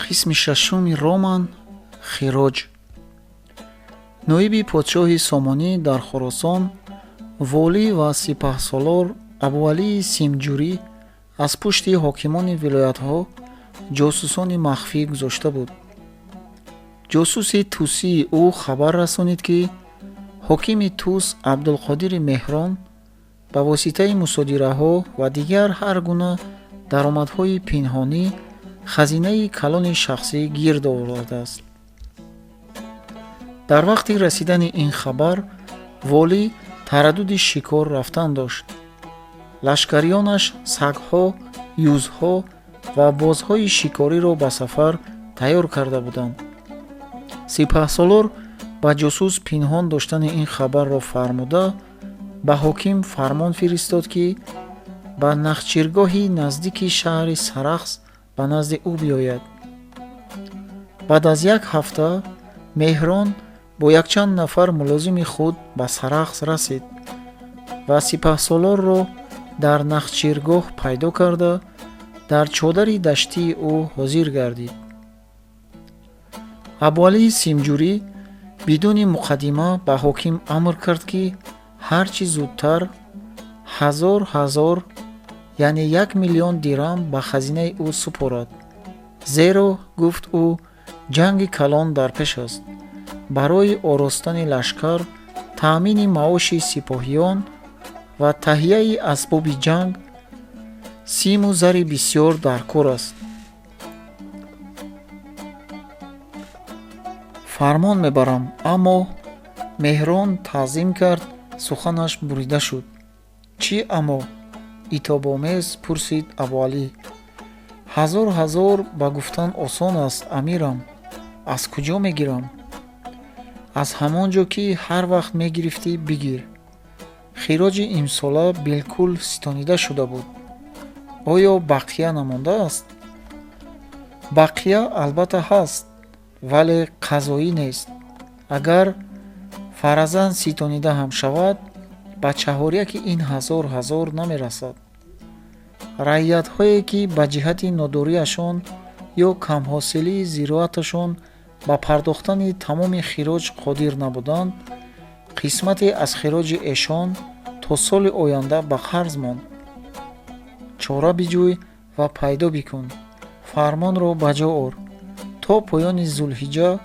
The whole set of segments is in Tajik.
قسم ششم رمان خراج. نویب پادشاه سامانی در خراسان والی و سپهسالار ابوعلی سیمجوری از پشت حاکمان ولایت ها جاسوسان مخفی گذاشته بود. جاسوس توسی او خبر رسانید که حاکم توس عبدالقادر مهران به واسطه مصادره ها و دیگر هر گونه درآمدهای پنهانی خزینه کلان شخصی گرد آورده است. در وقت رسیدن این خبر والی تردد شکار رفتن داشت. لشکریانش سگها، یوزها و بازهای شکاری را به سفر تیار کرده بودند. سپهسالار به جاسوس پنهان داشتن این خبر را فرموده به حاکم فرمان فرستاد که به نخچیرگاهی نزدیک شهر سرخس به نزد او بیاید. بعد از یک هفته مهران با یک چند نفر ملازم خود به سرخس رسید و سپهسالار را در نخچیرگاه پیدا کرده در چادر دشتی او حاضر گردید. ابوعلی سیمجوری بدون مقدمه به حاکم امر کرد که هرچی زودتر هزار یعنی 1,000,000 درم به خزینه او سپارد. زیرا گفت او جنگ کلان در پیش است. برای آراستن لشکر، تأمین معاش سپاهیان و تهیه اسباب جنگ سیم و زر بسیار در کار است. فرمان میبرم. اما مهران تعظیم کرد. سخنش بریده شد. چی اما؟ عتاب‌آمیز پرسید ابوعلی. هزار به گفتن آسان است امیرم. از کجا میگیرم؟ از همان جا که هر وقت میگرفتی بگیر. خراج امساله بالکل ستانیده شده بود. آیا بقیه نمانده است؟ بقیه البته هست ولی قضایی نیست. اگر فرضاً ستانیده هم شود به چهاریک این هزار نمی رسد. رعیت هایی که به جهت نداریشان یا کم حاصلی زراعتشان به پرداختن تمام خراج قادر نبودند، قسمت از خراج ایشان تا سال آینده به قرض ماند. چاره بجوی و پیدا بکن. فرمان را بجا آور. تا پایان ذوالحجه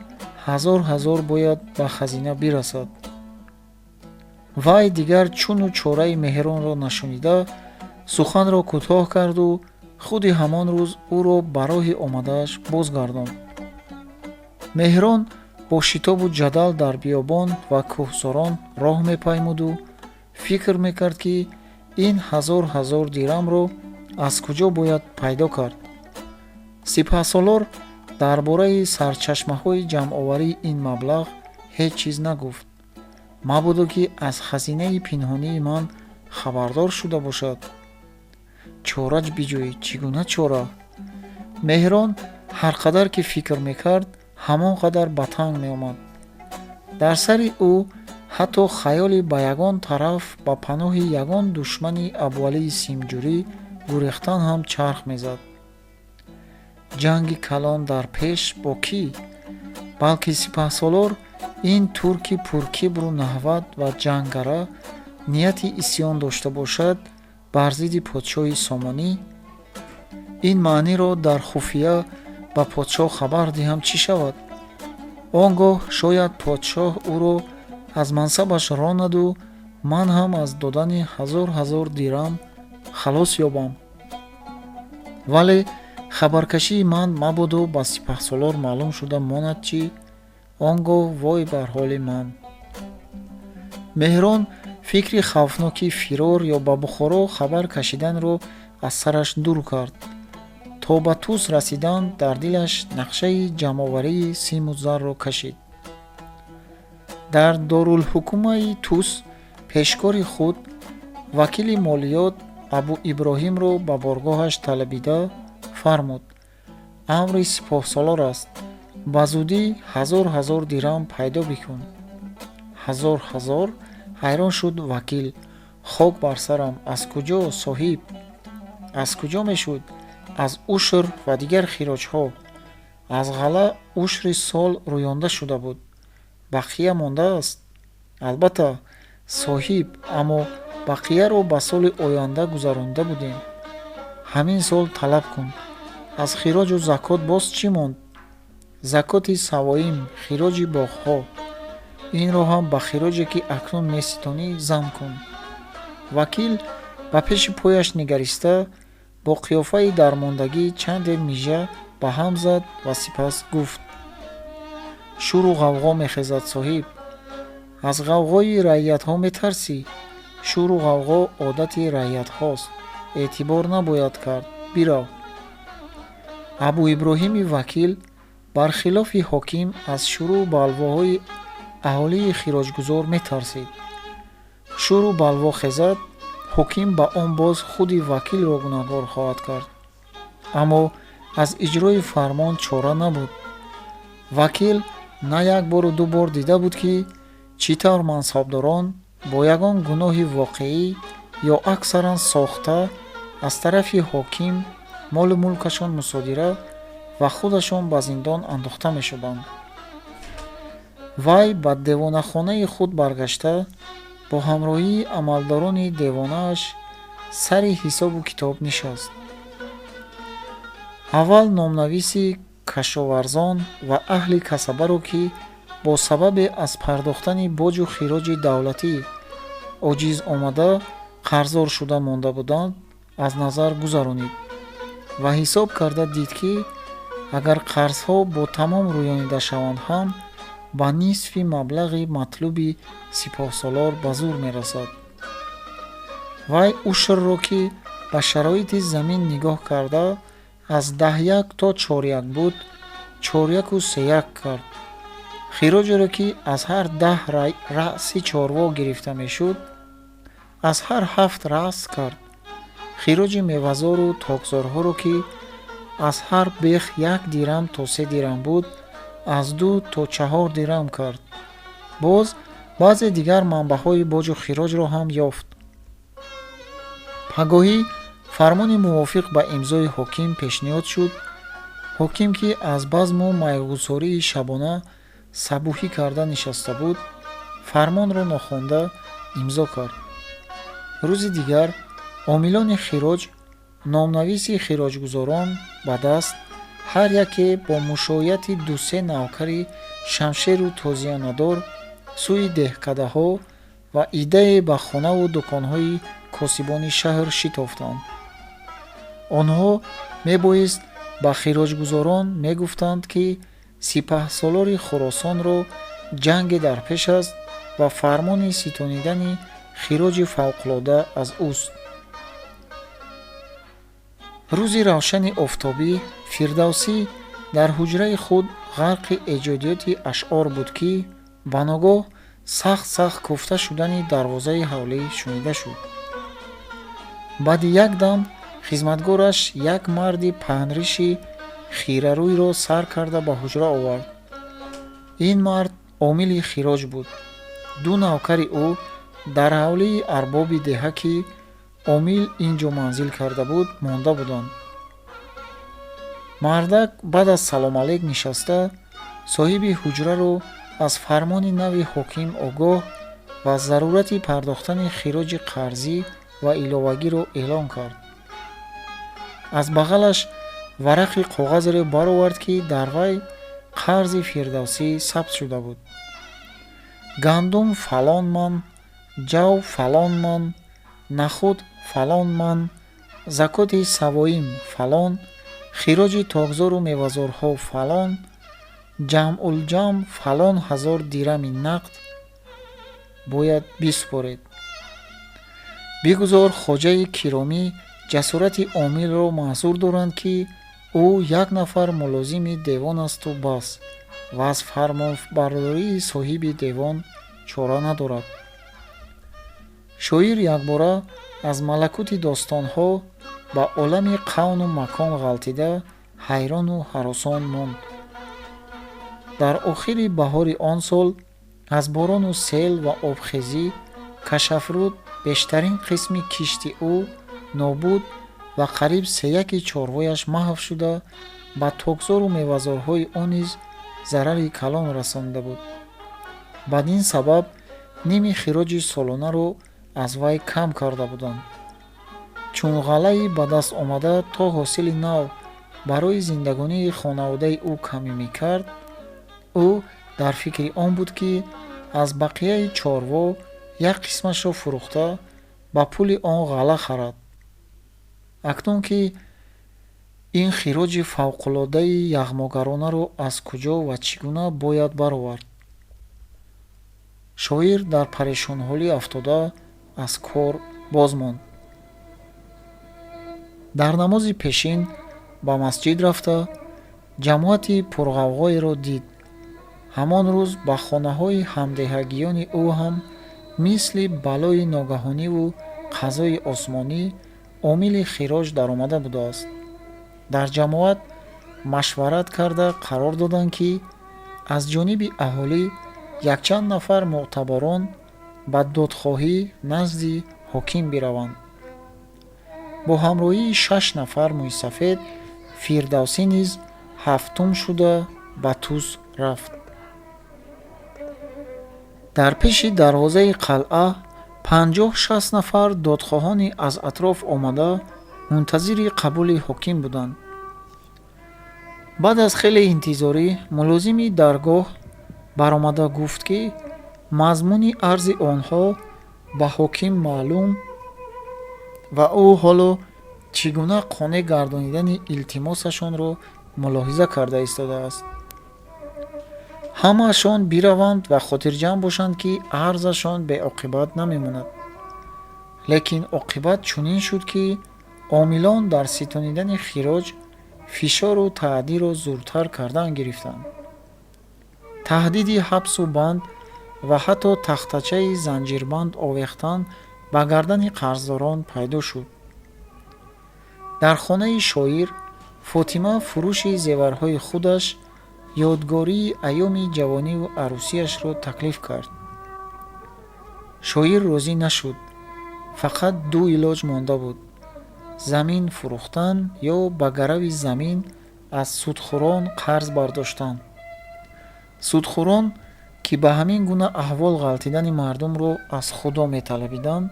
هزار باید به خزینه برسد. وی دیگر چون و چاره مهران را نشانیده سخن را کوتاه کرد و خود همان روز او را به راه آمده‌اش بازگرداند. مهران با شتاب و جدل در بیابان و کوهساران راه می‌پیمود و فکر می‌کرد که این هزار درم را از کجا باید پیدا کرد. سپهسالار درباره سرچشمه‌های جمع‌آوری این مبلغ هیچ چیز نگفت. مبادا که از خزینه پنهانی من خبردار شده باشد. چاره‌اش بجوی. چگونه چاره؟ مهران هر قدر که فکر میکرد همان قدر به تنگ میآمد. در سر او حتی خیال به یگان طرف به پناه یگان دشمن ابوعلی سیمجوری گریختن هم چرخ میزد. جنگ کلان در پیش با کی؟ بلکه سپهسالار این ترک پرکبر و نهوت و جنگره نیت اسیان داشته باشد بر ضد پادشاه سامانی؟ این معنی را در خفیه به پادشاه خبر دهم چی شود؟ آنگاه شاید پادشاه او را از منصبش راند و من هم از دادن هزار درم خلاص یابم. ولی خبرکشی من مبادا به سپهسالار معلوم شده ماند چی؟ آنگاه وای بر حال من. مهران فکر خوفناکی فرار یا به بخارا خبر کشیدن را از سرش دور کرد. تا به توس رسیدن در دلش نقشه جمع‌آوری سیم و زر را کشید. در دارالحکومه توس پیشکار خود وکیل مالیات ابو ابراهیم را به بارگاهش طلبیده فرمود: امر سپهسالار است. به زودی هزار درم پیدا بکن. هزار؟ حیران شد وکیل. خاک بر سرم. از کجا صاحب؟ از کجا میشد؟ از عشر و دیگر خراج ها. аз ғала ушри сол рӯёнда шуда буд, бақия мондааст. Албатта соҳиб, аммо бақияро ба соли оянда гузаронда будем. Ҳамин сол талаб кун. Аз хироҷу закот боз чӣ монд? Закоти савоим, хироҷи боғҳо. Инро ҳам ба хироҷе ки акнун меситонӣ зам кун. Вакил ба пеши пояш нигариста бо қиёфаи дармондагӣ чанде мижа ба ҳам зад ва сипас гуфт: шуру ғавғо мехезад соҳиб. аз ғавғои раъиятҳо метарсӣ? шуру ғавғо одати раъиятҳост. эътибор набояд кард. бирав. абу иброҳими вакил бархилофи ҳоким аз шуру балвоҳои аҳолии хироҷгузор метарсид. шуру балво хезад, ҳоким ба он боз худи вакилро гунаҳгор хоҳад кард. аммо аз иҷрои фармон чора набуд. вакил на як бору ду бор дида буд ки чӣ тавр мансабдорон бо ягон гуноҳи воқеӣ ё аксаран сохта аз тарафи ҳоким молу мулкашон мусодира ва худашон ба зиндон андохта мешуданд. вай ба девонахонаи худ баргашта бо ҳамроҳии амалдорони девонааш сари ҳисобу китоб нишаст. аввал номнависи кашоварзон ва аҳли касабаро ки бо сабаби аз пардохтани боҷу хироҷи давлатӣ оҷиз омада қарздор шуда монда буданд, аз назар гузаронид ва ҳисоб карда дид ки агар қарзҳо бо тамом рӯёнида шаванд ҳам ба нисфи маблағи матлуби сипоҳсолор ба зур мерасад. вай ушрро ки ба шароити замин нигоҳ карда аз 10 то 4 буд, 4 3 кард. хироҷеро ки аз ҳар 10 раъси чорво гирифта мешуд, аз ҳар 7 раъс кард. хироҷи мевазору токзорҳоро ки аз ҳар бех 1 дирам то 3 дирам буд, аз 2 то 4 дирам кард. боз баъзе дигар манбаъҳои боҷу хироҷро ҳам ёфт. пагоҳӣ фармони мувофиқ ба имзои ҳоким пешниҳод шуд. ҳоким ки аз базму майгузории шабона сабуҳӣ карда нишаста буд, фармонро нохонда имзо кард. рӯзи дигар омилони хироҷ, номнависи хироҷгузорон ба даст, ҳар яке бо мушояти 2-3 навкари шамшеру тозиянадор сӯи деҳкадаҳо ва идае ба хонаву дуконҳои косибони шаҳр шитофтанд. онҳо мебоист ба хироҷгузорон мегуфтанд ки сипаҳсолори хуросонро ҷанге дар пеш аст ва фармони ситонидани хироҷи фавқулода аз уст. рӯзи равшани офтобӣ фирдавсӣ дар ҳуҷраи худ ғарқи эҷодиёти ашъор буд ки ба ногоҳ сахт куфта шудани дарвозаи ҳавлӣ шунида шуд. баъди як дам хизматгораш як марди паҳнриши хирарӯйро сар карда ба ҳуҷра овард. ин мард омили хироҷ буд. 2 навкари ӯ дар ҳавлии арбоби деҳа ки омил ин ҷо манзил карда буд монда буданд. мардак баъд аз саломалек нишаста соҳиби ҳуҷраро аз фармони нави ҳоким огоҳ ва зарурати пардохтани хироҷи қарзӣ ва иловагиро эълон кард. аз бағалаш варақи коғазеро баровард ки дар вай қарзи фирдавсӣ сабт шуда буд. гандум фалон ман, ҷав фалон ман, нахуд фалон ман, закоти савоим фалон, хироҷи токзору мевазорҳо фалон, ҷамъулҷамъ фалон ҳазор дирами нақд бояд бисупоред. бигузор хоҷаи киромӣ ҷасорати омилро маъзур доранд ки ӯ як нафар мулозими девон асту бас ва аз фармонбардории соҳиби девон чора надорад. шоир якбора аз малакути достонҳо ба олами қавну макон ғалтида ҳайрону ҳаросон монд. дар охири баҳори он сол аз борону сел ва обхезӣ кашафруд бештарин қисми кишти ӯ нобуд ва қариб сеяки чорвояш маҳв шуда ба токзору мевазорҳои он низ зарари калон расонида буд. Бадин сабаб ними хироҷи солонаро аз вай кам карда буданд. Чун ғалаи ба даст омада то ҳосили нав барои зиндагонии хонаводаи ӯ камӣ мекард, ӯ дар фикри он буд, ки аз бақияи чорво як қисмашро фурӯхта ба пули он ғала харад. акнун ки ин хироҷи фавқулодаи яғмогаронаро аз куҷо ва чӣ гуна бояд баровард? Шоир дар парешонҳолӣ афтода аз кор боз монд. дар намози пешин ба масҷид рафта ҷамоати пурғавғоеро дид. ҳамон рӯз ба хонаҳои ҳамдиҳагиёни ӯ ҳам мисли балои ногаҳониву қазои осмонӣ омили хироҷ даромада будааст. дар ҷамоат машварат карда қарор доданд, ки аз ҷониби аҳолӣ якчанд нафар муътабарон ба додхоҳӣ назди ҳоким бираванд. бо ҳамроҳии 6 нафар мӯйсафед Фирдавсӣ низ ҳафтум шуда ба Туз рафт. дар пеши дарвозаи қалъа 50-60 нафар додхоҳони аз атроф омада мунтазири қабули ҳоким буданд. баъд аз хеле интизорӣ мулозими даргоҳ баромада гуфт, ки мазмуни арзи онҳо ба ҳоким маълум ва ӯ ҳоло чӣ гуна қонеъ гардонидани илтимосашонро мулоҳиза карда истодааст. ҳамаашон бираванд ва хотирҷамъ бошанд, ки арзашон беоқибат намемонад. лекин оқибат чунин шуд, ки омилон дар ситонидани хироҷ фишору таъдиро зуртар кардан гирифтанд. таҳдиди ҳабсу банд ва ҳатто тахтачаи занҷирбанд овехтан ба гардани қарздорон пайдо шуд. дар хонаи шоир Фотима фурӯши зеварҳои худаш ёдгории айёми ҷавониву арӯсиашро таклиф кард. шоир розӣ нашуд. фақат ду илоҷ монда буд: замин фурӯхтан ё ба гарави замин аз судхӯрон қарз бардоштан. судхӯрон, ки ба ҳамин гуна аҳвол ғалтидани мардумро аз худо металабиданд,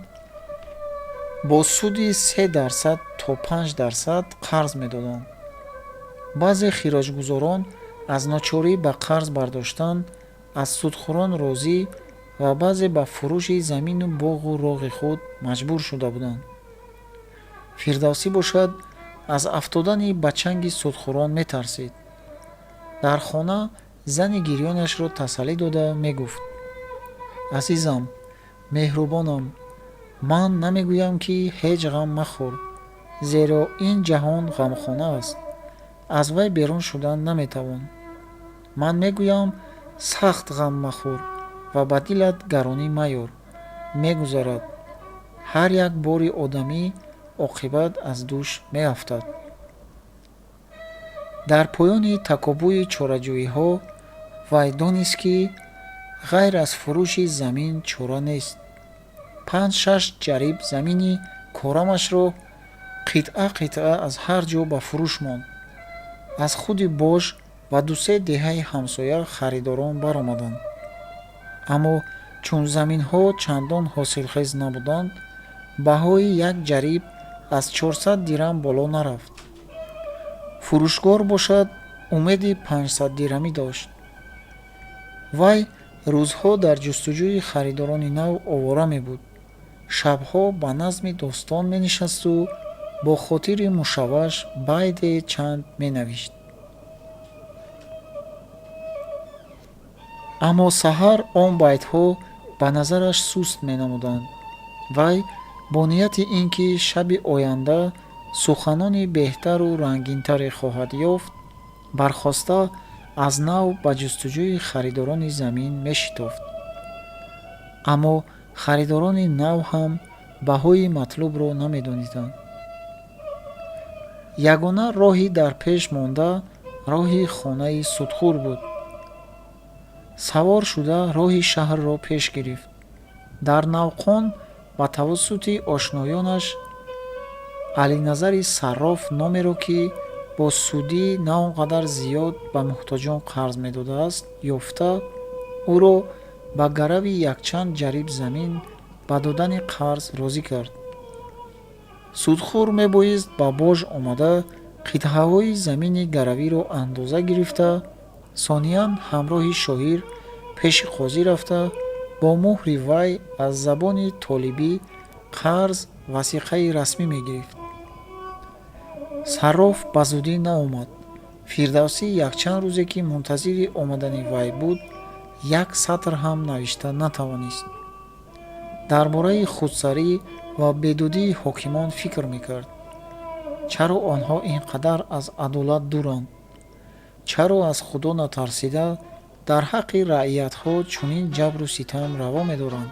бо суди 3% то 5% қарз медоданд. баъзе хироҷгузорон аз ночорӣ ба қарз бардоштан аз судхӯрон розӣ ва баъзе ба фурӯши замину боғу роғи худ маҷбур шуда буданд. Фирдавсӣ бошад, аз афтодани ба чанги судхӯрон метарсид. дар хона зани гирёнашро тасаллӣ дода мегуфт: азизам, меҳрубонам, ман намегӯям, ки ҳеҷ ғам махӯр, зеро ин ҷаҳон ғамхона аст, аз вай берун шудан наметавон. ман мегӯям, сахт ғам махӯр ва ба дилат гаронӣ маёр, мегузарад. ҳар як бори одамӣ оқибат аз дӯш меафтад. дар поёни такоббуи чораҷӯиҳо вай донист, ки ғайр аз фурӯши замин чора нест. 5-6 ҷариб замини корамашро қитъа қитъа аз ҳар ҷо ба фурӯш монд. аз худи бош ва 2-3 деҳаи ҳамсоя харидорон баромаданд. аммо чун заминҳо чандон ҳосилхез набуданд, баҳои як ҷариб аз 400 дирам боло нарафт. фурӯшгор бошад, умеди 500 дирамӣ дошт. вай рӯзҳо дар ҷустуҷӯи харидорони нав овора мебуд. шабҳо ба назми достон менишасту бо хотири мушавваш байде чанд менавишт. аммо саҳар он байдҳо ба назараш суст менамуданд. вай бо нияти ин ки шаби оянда суханони беҳтару рангинтаре хоҳад ёфт, бархоста аз нав ба ҷустуҷӯи харидорони замин мешитофт. аммо харидорони нав ҳам баҳои матлубро намедониданд. ягона роҳи дар пеш монда роҳи хонаи судхӯр буд. савор шуда роҳи шаҳрро пеш гирифт. дар навқон ба тавассути ошноёнаш алиназари сарроф номеро ки бо судӣ на он қадар зиёд ба муҳтоҷон қарз медодааст ёфта, ӯро ба гарави якчанд ҷариб замин ба додани қарз розӣ кард. Судхӯр мебоист ба бож омада қитъаҳои замини гаравиро андоза гирифта, сониян ҳамроҳи шоир пеши қозӣ рафта, бо муҳри вай аз забони толибӣ қарз васиқаи расмӣ мегирифт. сарроф ба зудӣ наомад. Фирдавсӣ якчанд рӯзе ки мунтазири омадани вай буд, як сатр ҳам навишта натавонист. дар бораи худсарӣ ва бедудии ҳокимон фикр мекард. чаро онҳо ин қадар аз адолат дуранд? чаро аз худо натарсида дар ҳаққи раъиятҳо чунин ҷабру ситам раво медоранд?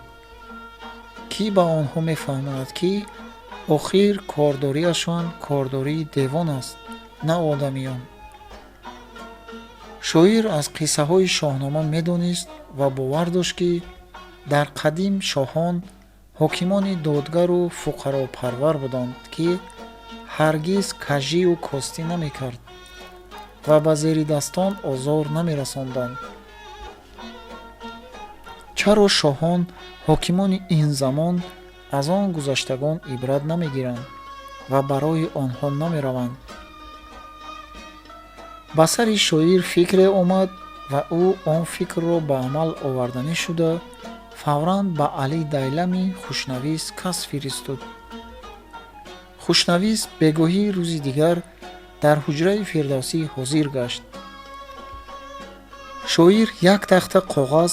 кӣ ба онҳо мефаҳмонад ки охир кордориашон кордории девон аст, на одамиён? шоир аз қиссаҳои шоҳнома медонист ва бовар дошт ки дар қадим шоҳон ҳокимони додгару фуқаропарвар буданд, ки ҳаргиз кажию костӣ намекард ва ба зеридастон озор намерасонданд. чаро шоҳон ҳокимони ин замон аз он гузаштагон ибрат намегиранд ва барои онҳо намераванд? ба сари шоир фикре омад ва ӯ он фикрро ба амал оварданӣ шуда фавран ба Али Дайлами хушнавис кас фиристод. хушнавис бегоҳӣ рӯзи дигар дар ҳуҷраи Фирдавсӣ ҳозир гашт. шоир як тахта коғаз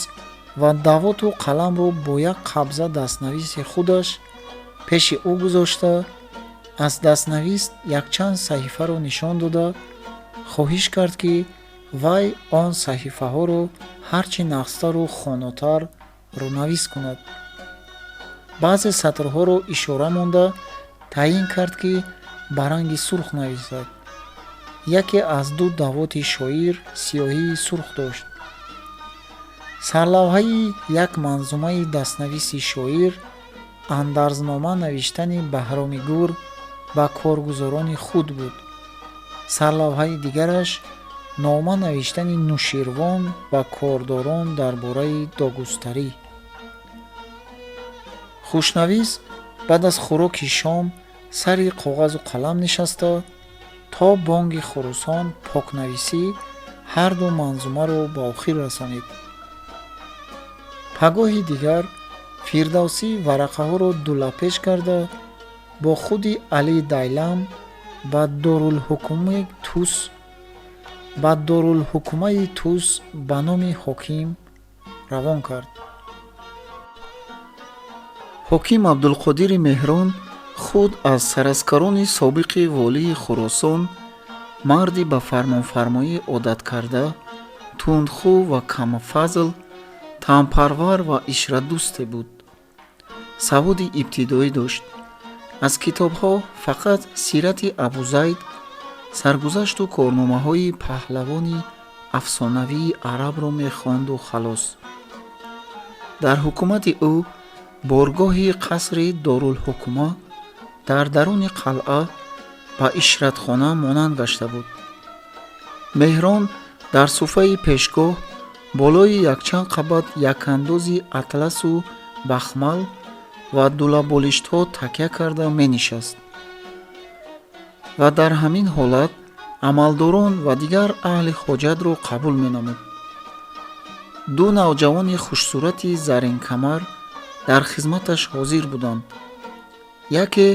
ва давоту қаламро бо як қабза дастнависи худаш пеши ӯ гузошта, аз дастнавис якчанд саҳифаро нишон дода, хоҳиш кард ки вай он саҳифаҳоро ҳарчи нақстару хонотар рӯнавис кунад. баъзе сатрҳоро ишора монда таъин кард ки ба ранги сурх нависад. яке аз ду давоти шоир сиёҳии сурх дошт. сарлавҳаи як манзумаи дастнависи шоир андарзнома навиштани Баҳромигур ба коргузорони худ буд. сарлавҳаи дигараш нома навиштани Нуширвон ба кордорон дар бораи догустарӣ. хушнавис баъд аз хӯроки шом сари коғазу қалам нишаста, то бонги хурӯсон покнависӣ ҳар ду манзумаро ба охир расонид. пагоҳи дигар Фирдавсӣ варақаҳоро дулапеш карда бо худи Али Дайлам ба Дорулҳукумаи Тус ба номи ҳоким равон кард. ҳоким Абдулқодири Меҳрон худ аз сараскарони собиқи волии Хӯросон марди ба фармонфармоӣ одат карда, тундхӯ ва камфазл, таъмпарвар ва ишратдӯсте буд. саводи ибтидоӣ дошт. аз китобҳо фақат сирати Абузайд, саргузашту корномаҳои паҳлавони афсонавии арабро мехонду халос. дар ҳукумати ӯ боргоҳи қасри Дорулҳукума дар даруни қалъа ба ишратхона монанд гашта буд. Меҳрон дар суфаи пешгоҳ болои якчанд қабат якандози атласу бахмал ва дулаболиштҳо такя карда менишаст ва дар ҳамин ҳолат амалдорон ва дигар аҳли ҳоҷатро қабул менамуд. ду навҷавони хушсурати заринкамар дар хизматаш ҳозир буданд. яке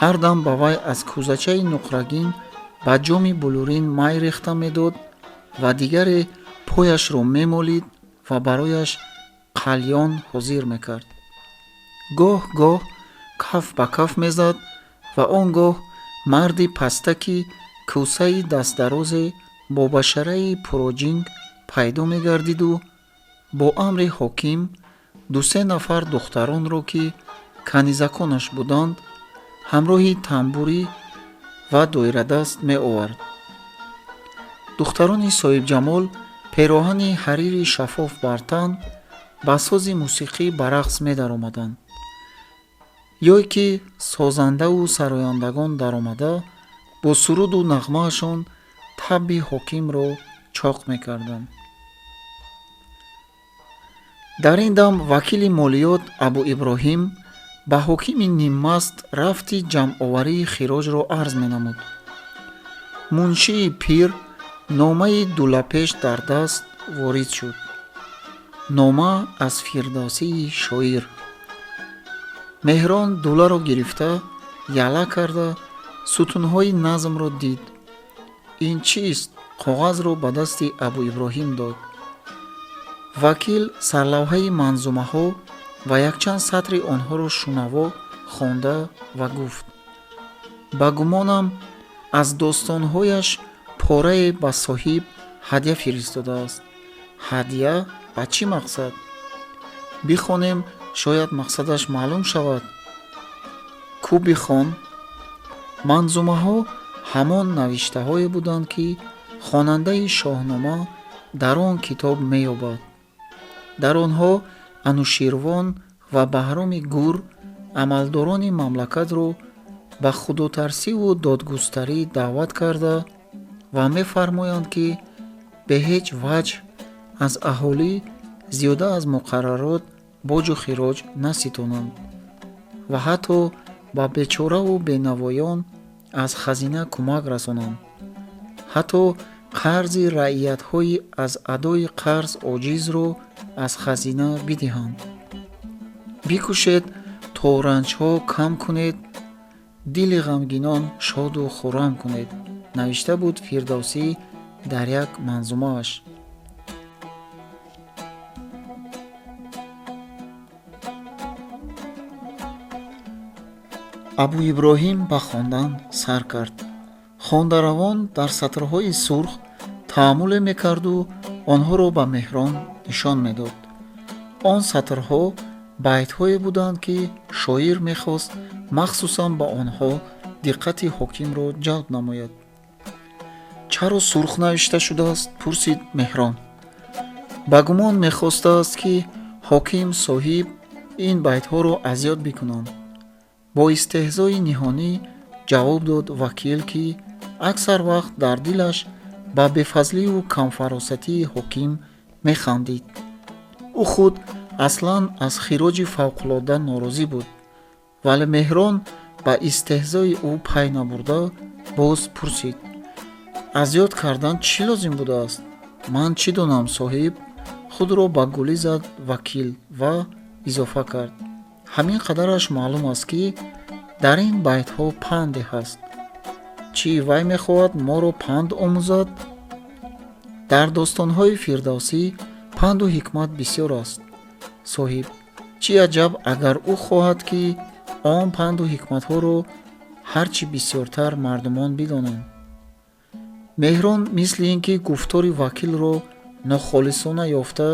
ҳардам ба вай аз кӯзачаи нуқрагин ба ҷоми блурин май рехта медод ва дигаре пояшро мемолид ва барояш қалён ҳозир мекард. гоҳ гоҳ каф ба каф мезад ва он гоҳ марди пастаки кӯсаи дастдарозе бо башараи пуроҷинг пайдо мегардиду бо амри ҳоким ду-се нафар духтаронро ки канизаконаш буданд ҳамроҳи тамбурӣ ва доирадаст меовард. духтарони соҳибҷамол пероҳани ҳарири шаффоф бар тан ба сози мусиқӣ ба рақс медаромаданд. ё ки созандаву сарояндагон даромада бо суруду нағмаашон табби ҳокимро чоқ мекарданд. дар ин дам вакили молиёт абу иброҳим ба ҳокими ниммаст рафти ҷамъоварии хироҷро арз менамуд. муншии пир номаи дулапеш дар даст ворид шуд. нома аз фирдавсии шоир. меҳрон дуларо гирифта яла карда сутунҳои назмро дид. ин чист? коғазро ба дасти абу иброҳим дод. вакил сарлавҳаи манзумаҳо ва якчанд сатри онҳоро шунаво хонда ва гуфт: ба гумонам аз достонҳояш порае ба соҳиб ҳадя фиристодааст. ҳадя ба чӣ мақсад? бихонем, шояд мақсадаш маълум шавад. кӯ бихон? манзумаҳо ҳамон навиштаҳое буданд, ки хонандаи шоҳнома дар он китоб меёбад. дар онҳо ануширвон ва баҳроми гур амалдорони мамлакатро ба худотарсиву додгустарӣ даъват карда ва мефармоянд, ки бе ҳеҷ ваҷҳ аз аҳолӣ зиёда аз муқаррарот боҷу хироҷ наситонанд ва ҳатто ба бечораву бенавоён аз хазина кӯмак расонанд. ҳатто қарзи раъиятҳои аз адои қарз оҷизро аз хазина бидиҳанд. бикӯшед то ранҷҳо кам кунед, дили ғамгинон шоду хуррам кунед, навишта буд Фирдавсӣ дар як манзумааш. абу иброҳим ба хондан сар кард. хондаравон дар сатрҳои сурх таъмуле мекарду онҳоро ба меҳрон нишон медод. он сатрҳо байтҳое буданд, ки шоир мехост махсусан ба онҳо диққати ҳокимро ҷалб намояд. чаро сурх навишта шудааст? пурсид меҳрон. ба гумон мехостааст, ки ҳоким соҳиб ин байтҳоро азёд бикунанд. бо истеҳзои ниҳонӣ ҷавоб дод вакил, ки аксар вақт дар дилаш ба бефазливу камфаросатии ҳоким механдид. ӯ худ аслан аз хироҷи фавқулода норозӣ буд. вале меҳрон ба истеҳзои ӯ пай набурда боз пурсид: азёд кардан чӣ лозим будааст? ман чӣ донам, соҳиб? худро ба гулӣ зад вакил ва изофа кард: ҳамин қадараш маълум аст, ки дар ин байтҳо панде ҳаст. чӣ вай мехоҳад моро панд омӯзад? дар достонҳои Фирдавсӣ панду ҳикмат бисёр аст, соҳиб. чӣ аҷаб агар ӯ хоҳад, ки он панду ҳикматҳоро ҳарчи бисёртар мардумон бидонанд. меҳрон мисли ин ки гуфтори вакилро нохолисона ёфта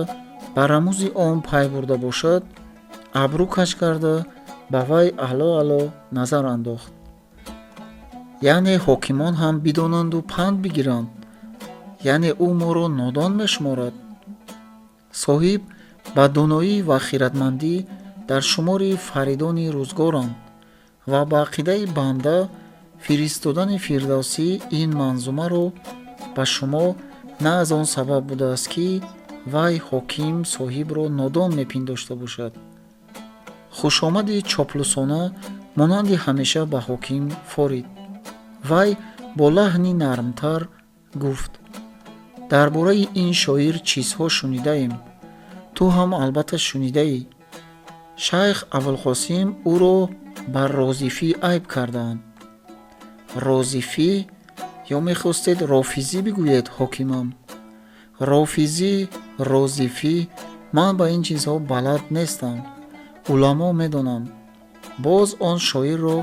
ба рамӯзи он пай бурда бошад, абрӯ каш карда ба вай аъло назар андохт. яъне ҳокимон ҳам бидонанду панд бигиранд? яъне ӯ моро нодон мешуморад? соҳиб ба доноӣ ва хиратмандӣ дар шумори фаридони рӯзгоранд ва ба ақидаи банда фиристодани Фирдавсӣ ин манзумаро ба шумо на аз он сабаб будааст, ки вай ҳоким соҳибро нодон мепиндошта бошад. хушомади чоплусона монанди ҳамеша ба ҳоким форид. вай бо лаҳни нармтар гуфт: дар бораи ин шоир чизҳо шунидаем. ту ҳам албатта шунидаӣ. шайх Абулқосим ӯро бар розифӣ айб кардаанд. розифӣ? ё мехостед рофизӣ бигӯед, ҳокимам? рофизӣ, розифӣ, ман ба ин чизҳо балад нестам. уламо медонанд. боз он шоирро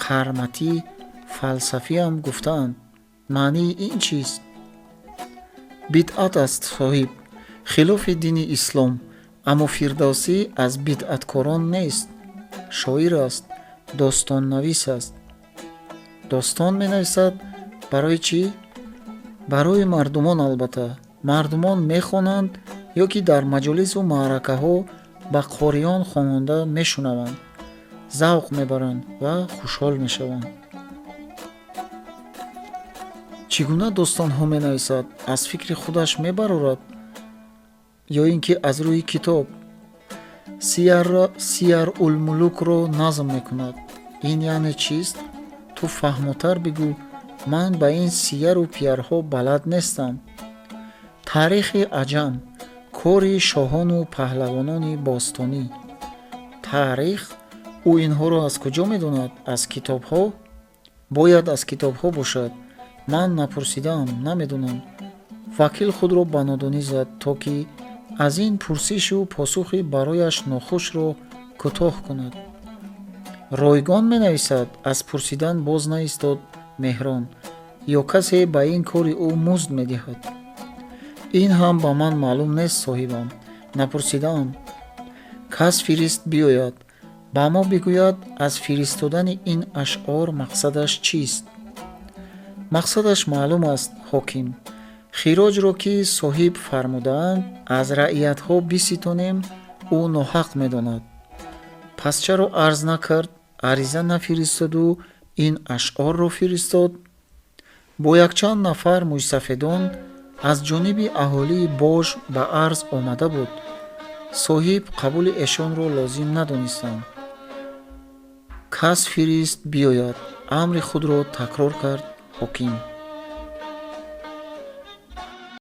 қарматӣ, фалсафиам гуфтаанд. маънии ин чист? бидъат аст, соҳиб, хилофи дини ислом, аммо Фирдавсӣ аз бидъаткорон нест. шоир аст, достоннавис аст. достон менависад? барои чӣ? барои мардумон албатта. мардумон мехонанд ё ки дар маҷолису маъракаҳо ба қориён хонанда мешунаванд завқ мебаранд ва хушҳол мешаванд. чӣ гуна достонҳо менависад? Аз фикри худаш мебарорад ё ин ки аз рӯи китоб? Сиярулмулукро назм мекунад. ин яъне чист? ту фаҳмотар бигӯ. ман ба ин сияру пиярҳо балад нестам. таърихи аҷам, кори шоҳону паҳлавонони бостонӣ. таърих? ӯ инҳоро аз куҷо медонад? Аз китобҳо? бояд аз китобҳо бошад. ман напурсидаам, намедонам. вакил худро ба нодонӣ зад, то ки аз ин пурсишу посухи барояш нохушро кӯтоҳ кунад. ройгон менависад. аз пурсидан боз наистод Меҳрон, ё касе ба ин кори ӯ музд медиҳад. ин ҳам ба ман маълум нест, соҳибам. напурсидаам. кас фирист биёяд, ба мо бигӯяд аз фиристодани ин ашъор мақсадаш чист. мақсадаш маълум аст, ҳоким. хироҷро ки соҳиб фармудаанд, аз раъиятҳо биситонем, ӯ ноҳақ медонад. пас чаро арз накард, ариза нафиристоду ин ашъорро фиристод? бо якчанд нафар мӯйсафедон аз ҷониби аҳолии Бож ба арз омада буд. соҳиб қабули эшонро лозим надонистанд. кас фирист биёяд. амри худро такрор кард ҳоким.